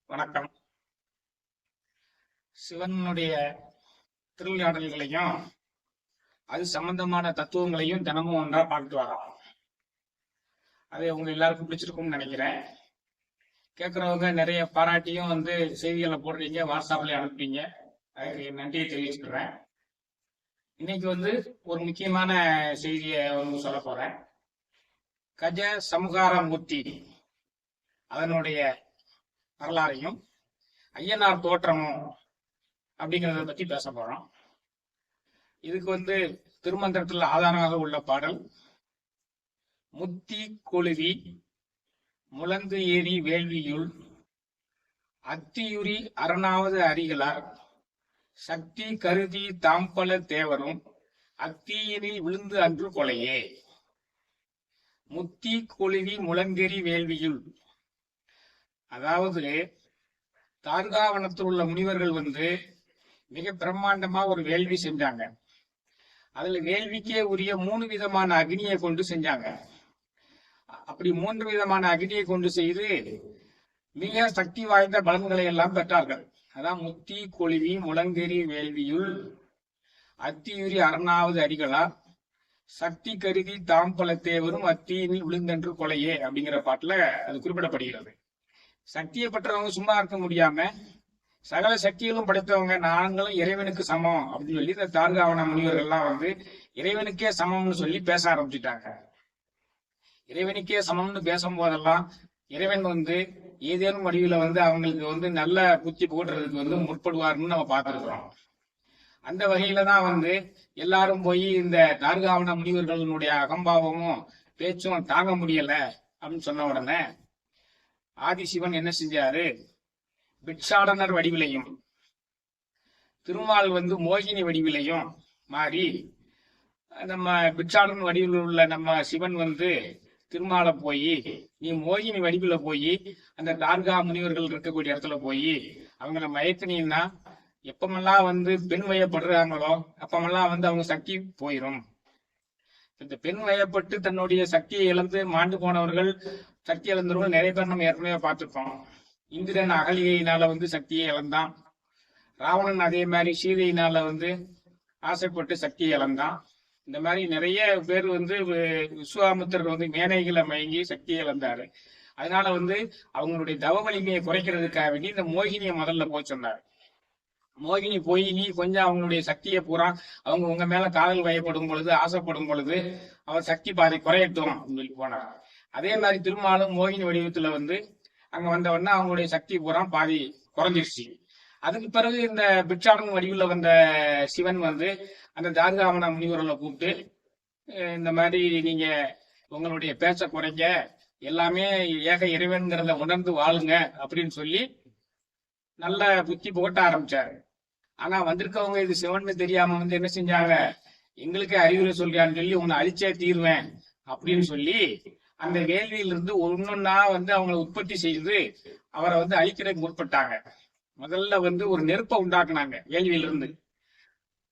வணக்கம். சிவனுடைய திருவிளையாடல்களையும் அது சம்பந்தமான தத்துவங்களையும் தினமும் ஒன்றா பார்த்துட்டு வரோம். அது உங்க எல்லாருக்கும் பிடிச்சிருக்கும்னு நினைக்கிறேன். கேட்கறவங்க நிறைய பாராட்டியும் செய்திகளை போடுறீங்க, வாட்ஸ்அப்ல அனுப்புறீங்க. அதுக்கு நன்றியை தெரிவிச்சுக்கிறேன். இன்னைக்கு ஒரு முக்கியமான செய்தியை சொல்ல போறேன். கஜ சமுகார மூர்த்தி அதனுடைய வரலாறையும் ஐயனார் தோற்றமும் அப்படிங்கிறத பத்தி பேச போறோம். இதுக்கு திருமந்திரத்தில் ஆதாரமாக உள்ள பாடல், முத்தி கொழுவி முழங்கு ஏறி வேள்வியுள் அத்தியுரி அரணாவது அரிகளார் சக்தி கருதி தாம்பல தேவரும் அத்தீயினில் விழுந்து அன்று கொலையே. முத்தி கொழுவி முழங்கெறி வேள்வியுள், அதாவது தார்காவனத்தில் உள்ள முனிவர்கள் மிக பிரம்மாண்டமா ஒரு வேள்வி செஞ்சாங்க. அதுல வேள்விக்கே உரிய 3 விதமான அக்னியை கொண்டு செஞ்சாங்க. அப்படி 3 விதமான அக்னியை கொண்டு செய்து மிக சக்தி வாய்ந்த பலன்களை எல்லாம் பெற்றார்கள். அதான் முத்தி கொழுவி முழங்கெறி வேள்வியுள் அத்தியுரி அரணாவது அரிகளார் சக்தி கருதி தாம்பல தேவரும் அத்தியினில் விழுந்தென்று கொலையே அப்படிங்கிற பாட்டுல அது குறிப்பிடப்படுகிறது. சக்தியை பெற்றவங்க சும்மா இருக்க முடியாம சகல சக்திகளும் படைத்தவங்க நாங்களும் இறைவனுக்கு சமம் அப்படின்னு சொல்லி இந்த தார்காவன முனிவர்கள்லாம் இறைவனுக்கே சமம்னு சொல்லி பேச ஆரம்பிச்சுட்டாங்க. இறைவனுக்கே சமம்னு பேசும் போதெல்லாம் இறைவன் ஏதேனும் வடிவில் அவங்களுக்கு நல்ல புத்தி போடுறதுக்கு முற்படுவார்னு நம்ம பார்த்துருக்கிறோம். அந்த வகையில தான் எல்லாரும் போய் இந்த தார்காவன முனிவர்களுடைய அகம்பாவமும் பேச்சும் தாங்க முடியல அப்படின்னு சொன்ன உடனே ஆதிசிவன் என்ன செஞ்சாரு, பிட்சாடனர் வடிவிலையும் திருமால் மோகினி வடிவிலையும் மாறி நம்ம பிட்சாடன் வடிவில் உள்ள நம்ம சிவன் திருமாலை போய் நீ மோகினி வடிவில் போய் அந்த தார்கா முனிவர்கள் இருக்கக்கூடிய இடத்துல போய் அவங்கள மயக்கினீங்கன்னா எப்பமெல்லாம் பெண் வயப்படுறாங்களோ அப்பமெல்லாம் அவங்க சக்தி போயிடும். இந்த பெண் வயப்பட்டு தன்னுடைய சக்தியை இழந்து மாண்டு போனவர்கள், சக்தி இழந்தவர்கள் நிறைய பேர் நம்ம ஏற்கனவே பார்த்துருக்கோம். இந்திரன் அகலியினால சக்தியை இழந்தான். ராவணன் அதே மாதிரி சீதையினால ஆசைப்பட்டு சக்தியை இழந்தான். இந்த மாதிரி நிறைய பேர் விஸ்வாமித்திரர் மேனைகளை மயங்கி சக்தியை இழந்தாரு. அதனால அவங்களுடைய தவ வலிமையை குறைக்கிறதுக்காக வேண்டி இந்த மோகினியை முதல்ல போய் சொன்னார். மோகினி போய் நீ கொஞ்சம் அவங்களுடைய சக்தியை பூரா அவங்க உங்க மேல காதல் வயப்படும் பொழுது ஆசைப்படும் பொழுது அவர் சக்தி பாதி குறையட்டும் அப்படின்னு சொல்லி போனார். அதே மாதிரி திருமாலும் மோகினி வடிவத்துல அங்க வந்த உடனே அவங்களுடைய சக்தி பூரா பாதி குறைஞ்சிருச்சு. அதுக்கு பிறகு இந்த பிட்சாடன் வடிவில் வந்த சிவன் அந்த தார்காவன முனிவர்களை கூப்பிட்டு இந்த மாதிரி நீங்க உங்களுடைய பேச்ச குறைங்க, எல்லாமே ஏக இறைவன்கிறத உணர்ந்து வாழுங்க அப்படின்னு சொல்லி நல்ல புத்தி போட்ட ஆரம்பிச்சாரு. ஆனா வந்திருக்கவங்க இது சிவன் தெரியாம என்ன செஞ்சாங்க, எங்களுக்கு அறிவுரை சொல்றான்னு சொல்லி உன்னை அழிச்சே தீர்வேன் அப்படின்னு சொல்லி அந்த வேள்வியிலிருந்து ஒன்னொன்னா அவங்களை உற்பத்தி செய்து அவரை அழிக்கிறதுக்கு முற்பட்டாங்க. முதல்ல ஒரு நெருப்பை உண்டாக்குனாங்க. வேள்வியிலிருந்து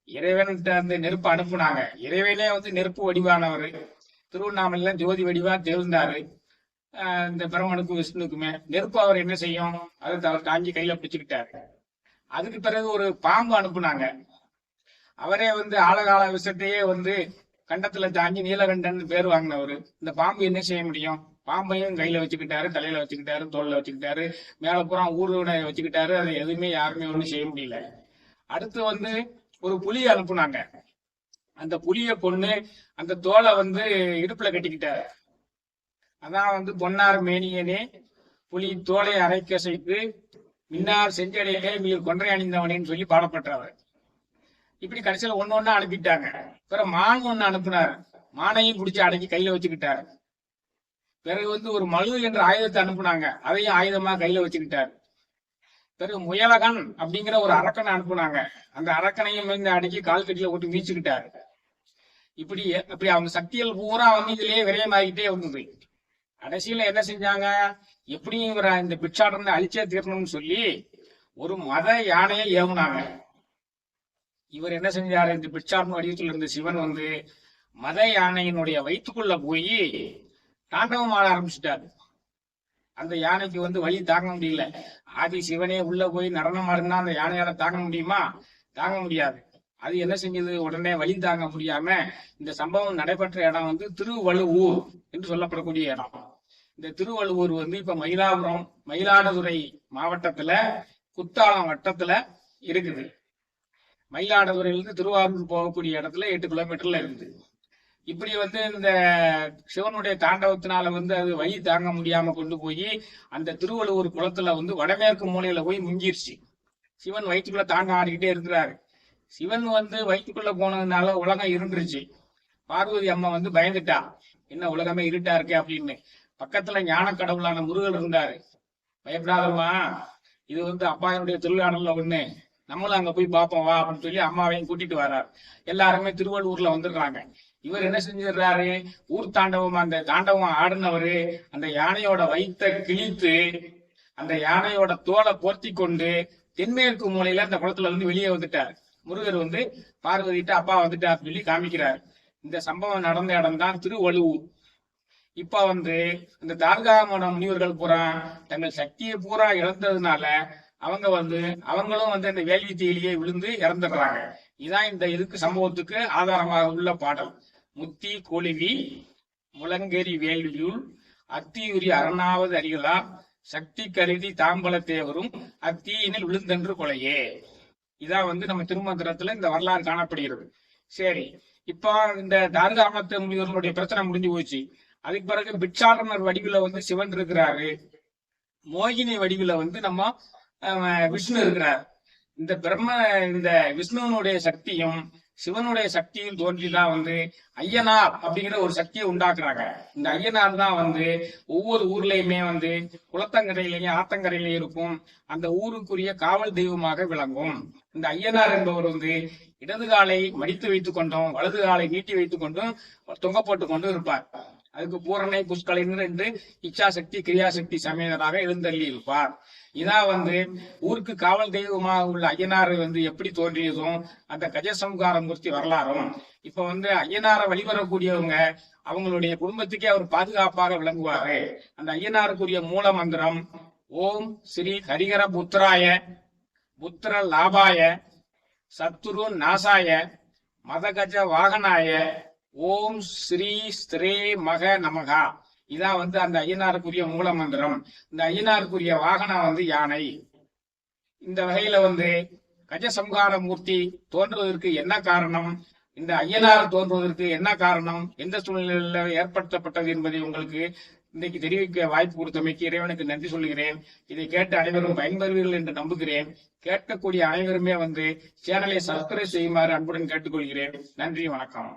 இறைவன்கிட்ட அந்த நெருப்பை அனுப்புனாங்க. இறைவனே நெருப்பு வடிவானவர். திருவண்ணாமலையில ஜோதி வடிவா தெரிந்தாரு. இந்த பிரம்மனுக்கும் விஷ்ணுக்குமே நெருப்பு அவர் என்ன செய்யும், அதை அவர் தாங்கி கையில பிடிச்சுக்கிட்டாரு. அதுக்கு பிறகு ஒரு பாம்பு அனுப்புனாங்க. அவரே ஆழகால விஷத்தையே கண்டத்துல தாங்கி நீலகண்டன் பேர் வாங்கினவரு. இந்த பாம்பு என்ன செய்ய முடியும், பாம்பையும் கையில வச்சுக்கிட்டாரு, தலையில வச்சுக்கிட்டாரு, தோல்ல வச்சுக்கிட்டாரு, மேல பூரா ஊர்ல வச்சுக்கிட்டாரு. அதை எதுவுமே யாருமே ஒண்ணும் செய்ய முடியல. அடுத்து ஒரு புலியை அனுப்புனாங்க. அந்த புலியை கொண்டு அந்த தோலை இடுப்புல கட்டிக்கிட்டாரு. அதான் பொன்னார் மேனியனே புலி தோலை அரைக்கசைக்கு மின்னார் செஞ்சடையிலே மீர் கொன்றை அணிந்தவனேன்னு சொல்லி பாடப்பட்டவர். இப்படி கடைசியில ஒன்னொன்னா அனுப்பிட்டாங்க. பிறகு மான் ஒண்ணு அனுப்புனாரு. மானையும் பிடிச்சி அடக்கி கையில வச்சுக்கிட்டாரு. பிறகு ஒரு மழு என்ற ஆயுதத்தை அனுப்புனாங்க. அதையும் ஆயுதமா கையில வச்சுக்கிட்டாரு. பிறகு முயலகன் அப்படிங்கிற ஒரு அரக்கனை அனுப்புனாங்க. அந்த அரக்கனையும் அடக்கி கால் கட்டியில போட்டு மீச்சுக்கிட்டாரு. இப்படி அவங்க சக்திகள் பூரா இதுலயே விரயமாகிட்டே வந்தது. கடைசியில என்ன செஞ்சாங்க, எப்படியும் இவரை இந்த பிட்சாடனை அழிச்சே தீரணும்னு சொல்லி ஒரு மத யானையை ஏவுனாங்க. இவர் என்ன செஞ்சாரு, இந்த பிட்சாடன் வடிவத்தில் இருந்த சிவன் மத யானையினுடைய வயிற்றுக்குள்ள போய் தாண்டவம் ஆட ஆரம்பிச்சுட்டாரு. அந்த யானைக்கு வந்து வலி தாங்க முடியல. ஆதி சிவனே உள்ள போய் நடனம் ஆடுனா அந்த யானையால தாங்க முடியுமா? தாங்க முடியாது. அது என்ன செஞ்சது, உடனே வலி தாங்க முடியாம இந்த சம்பவம் நடைபெற்ற இடம் வந்து திருவள்ளுவூர் என்று சொல்லப்படக்கூடிய இடம். இந்த திருவள்ளுவூர் வந்து இப்ப மயிலாடுதுறை மாவட்டத்துல குத்தாலம் வட்டத்துல இருக்குது. மயிலாடுதுறையிலிருந்து திருவாரூர் போகக்கூடிய இடத்துல 8 கிலோமீட்டர்ல இருக்குது. இப்படி வந்து இந்த சிவனுடைய தாண்டவத்தினால வந்து அது வழி தாங்க முடியாம கொண்டு போய் அந்த திருவள்ளுவர் குளத்துல வந்து வடமேற்கு மூலையில போய் முங்கிருச்சு. சிவன் வயிற்றுக்குள்ள தாங்க ஆடிக்கிட்டே இருக்கிறாரு. சிவன் வந்து வயிற்றுக்குள்ள போனதுனால உலகம் இருந்துருச்சு. பார்வதி அம்மா வந்து பயந்துட்டா, என்ன உலகமே இருட்டா இருக்கே அப்படின்னு. பக்கத்துல ஞான கடவுளான முருகன் இருந்தாரு. பயப்படாதம்மா, இது வந்து அப்பாயினுடைய திருவிழாடல்ல ஒண்ணு, நம்மளும் அங்க போய் பார்ப்போம் வா அப்படின்னு சொல்லி அம்மாவையும் கூட்டிட்டு வர்றாரு. எல்லாருமே திருவள்ளூர்ல வந்துடுறாங்க. இவர் என்ன செஞ்சிடறாரு, ஊர் தாண்டவம் அந்த தாண்டவம் ஆடினவரு அந்த யானையோட வயிற்றை கிழித்து அந்த யானையோட தோலை போர்த்தி கொண்டு தென்மேற்கு மூலையில அந்த குளத்துல இருந்து வெளியே வந்துட்டார். முருகர் வந்து பார்வதிட்ட அப்பா வந்துட்டார் சொல்லி காமிக்கிறார். இந்த சம்பவம் நடந்த இடம் தான் திருவள்ளுவூர். இப்ப வந்து இந்த தார்காமோட முனிவர்கள் பூரா தங்கள் சக்தியை பூரா இழந்ததுனால அவங்களும் வந்து அந்த வேள்வி தீயிலேயே விழுந்து இறந்துடுறாங்க. இதான் இந்த சம்பவத்துக்கு ஆதாரமாக உள்ள பாடல். முத்தி கொழுவி முழங்கெரி வேள்வியுள் அத்தியுரி அரணாவது அறிகளா சக்தி கருதி தாம்பல தேவரும் அத்தீயினில் விழுந்தென்று கொலையே. இதான் வந்து நம்ம திருமந்திரத்துல இந்த வரலாறு காணப்படுகிறது. சரி, இப்போ இந்த தார்காமத்த முனிவர்களுடைய பிரச்சனை முடிஞ்சு போச்சு. அதுக்கு பிறகு பிட்சாடனர் வடிவுல வந்து சிவன் இருக்கிறாரு. மோகினி வடிவுல வந்து நம்ம விஷ்ணு இருக்கிறார். இந்த விஷ்ணுவனுடைய சக்தியும் சிவனுடைய சக்தியும் தோன்றிதான் வந்து ஐயனார் அப்படிங்கிற ஒரு சக்தியை உண்டாக்குறாங்க. இந்த ஐயனார் தான் வந்து ஒவ்வொரு ஊர்லயுமே வந்து குளத்தங்கரையிலையும் ஆத்தங்கரையிலையும் இருக்கும் அந்த ஊருக்குரிய காவல் தெய்வமாக விளங்கும். இந்த ஐயனார் என்பவர் வந்து இடது காலை மடித்து வைத்துக் கொண்டும் வலது காலை நீட்டி வைத்துக் கொண்டும் தொங்க போட்டு கொண்டும் இருப்பார். அதுக்கு பூரணை புஷ்கலின் என்று இச்சாசக்தி கிரியாசக்தி சமேதராக எழுந்தள்ளி இருப்பார். இதான் வந்து ஊருக்கு காவல் தெய்வமாக உள்ள ஐயனார் வந்து எப்படி தோன்றியதும் அந்த கஜசம்கார மூர்த்தி வரலாறும். இப்ப வந்து ஐயனாரை வழிபடக்கூடியவங்க அவங்களுடைய குடும்பத்துக்கே அவர் பாதுகாப்பாக விளங்குவாரு. அந்த ஐயனாருக்குரிய மூல மந்திரம் ஓம் ஸ்ரீ ஹரிகர புத்திராய புத்திர லாபாய சத்துரு நாசாய மதகஜ வாகனாய ஓம் ஸ்ரீ ஸ்ரீ மக நமகா. இதான் வந்து அந்த ஐயனாருக்குரிய மூல மந்திரம். இந்த ஐயனாருக்குரிய வாகனம் வந்து யானை. இந்த வகையில வந்து கஜசம்ஹார மூர்த்தி தோன்றுவதற்கு என்ன காரணம், இந்த ஐயனார் தோன்றுவதற்கு என்ன காரணம், எந்த சூழ்நிலையில ஏற்படுத்தப்பட்டது என்பதை உங்களுக்கு இன்னைக்கு தெரிவிக்க வாய்ப்பு கொடுத்தமைக்கு இறைவனுக்கு நன்றி சொல்கிறேன். இதை கேட்டு அனைவரும் பயன்பெறுவீர்கள் என்று நம்புகிறேன். கேட்கக்கூடிய அனைவருமே வந்து சேனலை சப்ஸ்கிரைப் செய்யுமாறு அன்புடன் கேட்டுக்கொள்கிறேன். நன்றி, வணக்கம்.